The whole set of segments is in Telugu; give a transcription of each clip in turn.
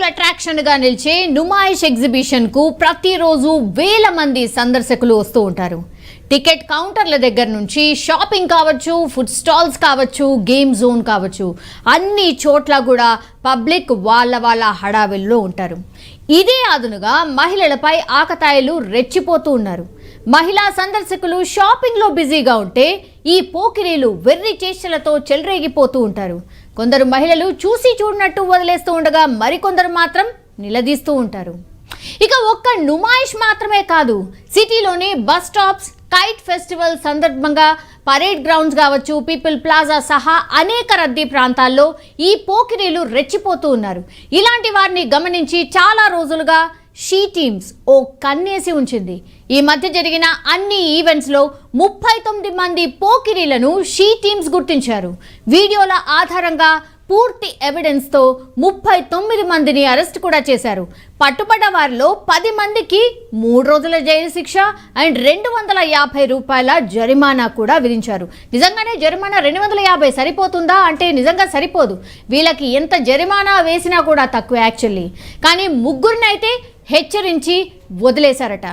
అట్రాక్షన్ గా నిలిచే నుమాయిష్ ఎగ్జిబిషన్ కు ప్రతిరోజు వేల మంది సందర్శకులు వస్తూ ఉంటారు. టికెట్ కౌంటర్ల దగ్గర నుంచి షాపింగ్ కావచ్చు, ఫుడ్ స్టాల్స్ కావచ్చు, గేమ్ జోన్ కావచ్చు, అన్ని చోట్ల కూడా పబ్లిక్ వాళ్ళ హడావిల్లో ఉంటారు. ఇదే అదునుగా మహిళలపై ఆకతాయిలు రెచ్చిపోతూ ఉన్నారు. మహిళా సందర్శకులు షాపింగ్ లో బిజీగా ఉంటే ఈ పోకిరీలు వెర్రి చేష్టలతో చెలరేగిపోతూ ఉంటారు. కొందరు మహిళలు చూసి చూడనట్టు వదిలేస్తూ ఉండగా మరికొందరు మాత్రం నిలదీస్తూ ఉంటారు. ఇక ఒక్క నుమాయిష్ మాత్రమే కాదు, సిటీలోని బస్ స్టాప్స్, కైట్ ఫెస్టివల్ సందర్భంగా పరేడ్ గ్రౌండ్స్ కావచ్చు, పీపుల్ ప్లాజా సహా అనేక రద్దీ ప్రాంతాల్లో ఈ పోకిరీలు రెచ్చిపోతూ ఉన్నారు. ఇలాంటి వారిని గమనించి చాలా రోజులుగా షీ టీమ్స్ ఓ కన్నేసి ఉంచింది. ఈ మధ్య జరిగిన అన్ని ఈవెంట్స్లో 39 మంది పోకిరీలను షీ టీమ్స్ గుర్తించారు. వీడియోల ఆధారంగా పూర్తి ఎవిడెన్స్తో 39 మందిని అరెస్ట్ కూడా చేశారు. పట్టుబడ్డ వారిలో 10 మందికి 3 రోజుల జైలు శిక్ష అండ్ 250 రూపాయల జరిమానా కూడా విధించారు. నిజంగానే జరిమానా 250 సరిపోతుందా అంటే నిజంగా సరిపోదు. వీళ్ళకి ఎంత జరిమానా వేసినా కూడా తక్కువ యాక్చువల్లీ. కానీ ముగ్గురినైతే హెచ్చరించి వదిలేశారట.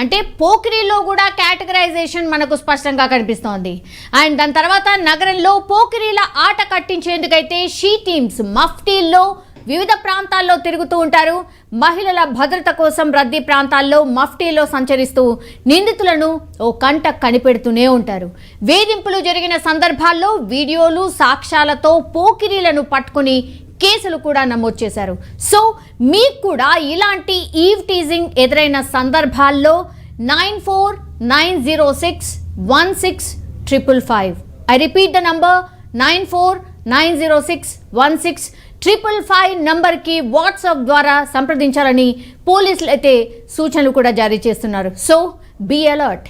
అంటే పోకిరీలో కూడా కేటగరైజేషన్ మనకు స్పష్టంగా కనిపిస్తోంది. అండ్ దాని తర్వాత నగరంలో పోకిరీల ఆట కట్టించేందుకైతే షీ టీమ్స్ మఫ్టీల్లో వివిధ ప్రాంతాల్లో తిరుగుతూ ఉంటారు. మహిళల భద్రత కోసం రద్దీ ప్రాంతాల్లో మఫ్టీలో సంచరిస్తూ నిందితులను ఓ కంట కనిపెడుతూనే ఉంటారు. వేధింపులు జరిగిన సందర్భాల్లో వీడియోలు, సాక్ష్యాలతో పోకిరీలను పట్టుకుని కేసులు కూడా నమోదు చేశారు. సో మీకు కూడా ఇలాంటి ఈవ్ టీజింగ్ ఎదురైన సందర్భాల్లో 9490616555. I repeat the number 9490616555 నంబర్కి వాట్సాప్ ద్వారా సంప్రదించాలని పోలీసులు అయితే సూచనలు కూడా జారీ చేస్తున్నారు. So be alert.